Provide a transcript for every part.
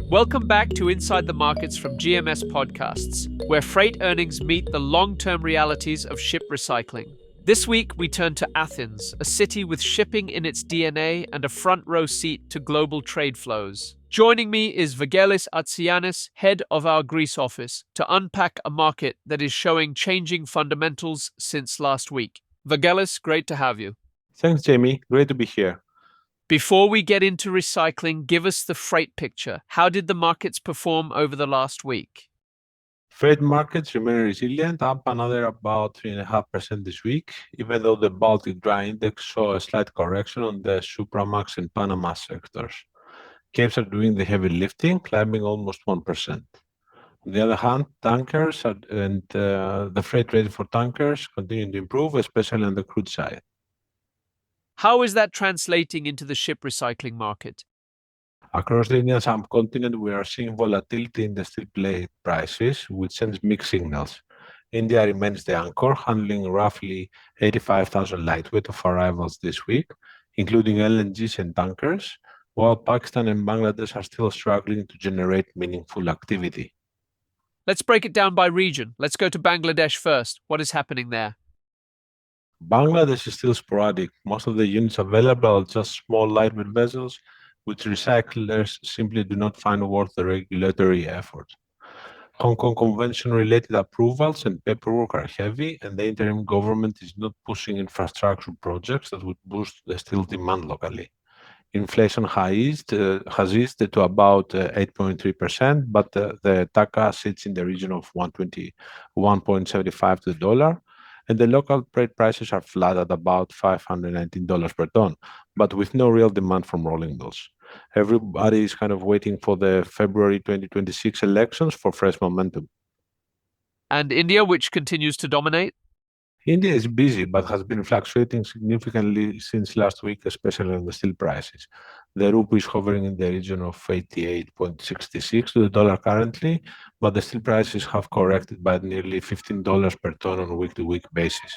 Welcome back to Inside the Markets from GMS Podcasts, where freight earnings meet the long-term realities of ship recycling. This week, we turn to Athens, a city with shipping in its DNA and a front-row seat to global trade flows. Joining me is Vagelis Chatzigiannis, head of our Greece office, to unpack a market that is showing changing fundamentals since last week. Vagelis, great to have you. Thanks, Jamie. Great to be here. Before we get into recycling, give us the freight picture. How did the markets perform over the last week? Freight markets remain resilient, up another about 3.5% this week, even though the Baltic Dry Index saw a slight correction on the supramax and panamax sectors. Capes are doing the heavy lifting, climbing almost 1%. On the other hand, the freight rate for tankers continue to improve, especially on the crude side. How is that translating into the ship recycling market? Across the Indian subcontinent, we are seeing volatility in the steel plate prices, which sends mixed signals. India remains the anchor, handling roughly 85,000 lightweight of arrivals this week, including LNGs and tankers, while Pakistan and Bangladesh are still struggling to generate meaningful activity. Let's break it down by region. Let's go to Bangladesh first. What is happening there? Bangladesh is still sporadic. Most of the units available are just small lightweight vessels, which recyclers simply do not find worth the regulatory effort. Hong Kong convention-related approvals and paperwork are heavy, and the interim government is not pushing infrastructure projects that would boost the steel demand locally. Inflation has eased to about 8.3%, but the taka sits in the region of 1.75 to the dollar, and the local trade prices are flat at about $519 per ton, but with no real demand from rolling mills. Everybody is kind of waiting for the February 2026 elections for fresh momentum. And India, which continues to dominate? India is busy but has been fluctuating significantly since last week, especially on the steel prices. The rupee is hovering in the region of 88.66 to the dollar currently, but the steel prices have corrected by nearly $15 per ton on a week-to-week basis.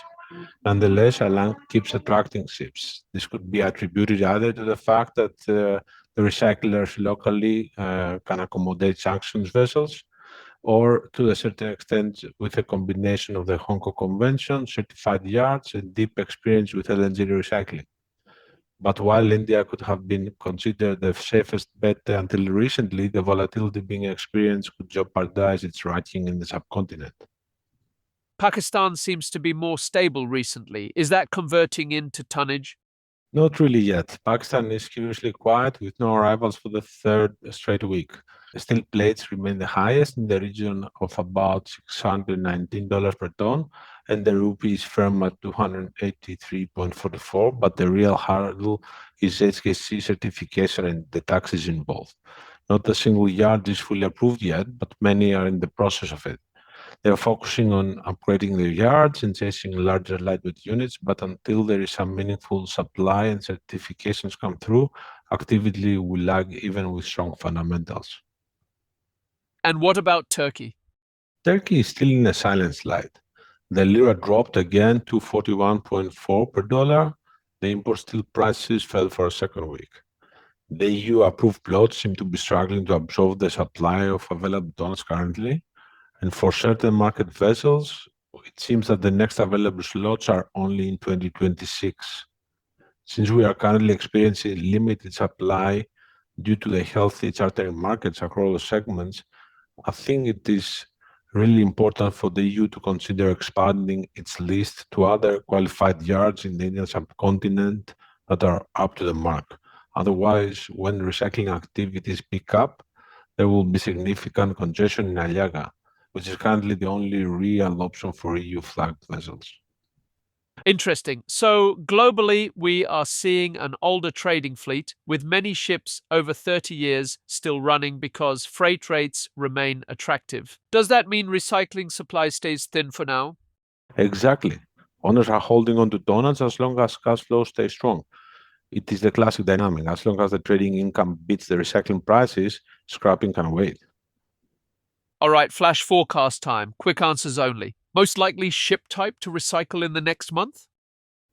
Nonetheless, Alang keeps attracting ships. This could be attributed either to the fact that the recyclers locally can accommodate sanctions vessels, or to a certain extent with a combination of the Hong Kong Convention, certified yards, and deep experience with LNG recycling. But while India could have been considered the safest bet until recently, the volatility being experienced could jeopardize its ranking in the subcontinent. Pakistan seems to be more stable recently. Is that converting into tonnage? Not really yet. Pakistan is curiously quiet with no arrivals for the third straight week. Steel plates remain the highest in the region of about $619 per ton, and the rupee is firm at 283.44. But the real hurdle is HKC certification and the taxes involved. Not a single yard is fully approved yet, but many are in the process of it. They're focusing on upgrading their yards and chasing larger lightweight units, but until there is some meaningful supply and certifications come through, activity will lag even with strong fundamentals. And what about Turkey? Turkey is still in a silent slide. The lira dropped again to 41.4 per dollar. The import steel prices fell for a second week. The EU approved plots seem to be struggling to absorb the supply of available tons currently. And for certain market vessels, it seems that the next available slots are only in 2026. Since we are currently experiencing limited supply due to the healthy chartering markets across segments, I think it is really important for the EU to consider expanding its list to other qualified yards in the Indian subcontinent that are up to the mark. Otherwise, when recycling activities pick up, there will be significant congestion in Aliaga, which is currently the only real option for EU-flagged vessels. Interesting. So, globally, we are seeing an older trading fleet with many ships over 30 years still running because freight rates remain attractive. Does that mean recycling supply stays thin for now? Exactly. Owners are holding on to tonnage as long as cash flows stay strong. It is the classic dynamic. As long as the trading income beats the recycling prices, scrapping can wait. All right, flash forecast time. Quick answers only. Most likely ship type to recycle in the next month?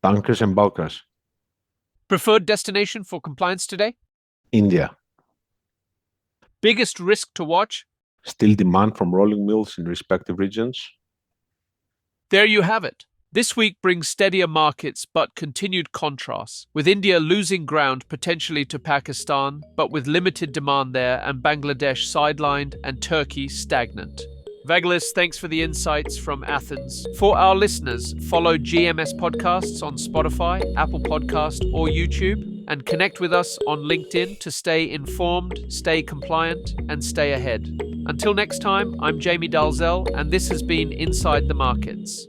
Tankers and bulkers. Preferred destination for compliance today? India. Biggest risk to watch? Still demand from rolling mills in respective regions. There you have it. This week brings steadier markets but continued contrasts, with India losing ground potentially to Pakistan, but with limited demand there, and Bangladesh sidelined and Turkey stagnant. Vagelis, thanks for the insights from Athens. For our listeners, follow GMS Podcasts on Spotify, Apple Podcast, or YouTube, and connect with us on LinkedIn to stay informed, stay compliant, and stay ahead. Until next time, I'm Jamie Dalzell, and this has been Inside the Markets.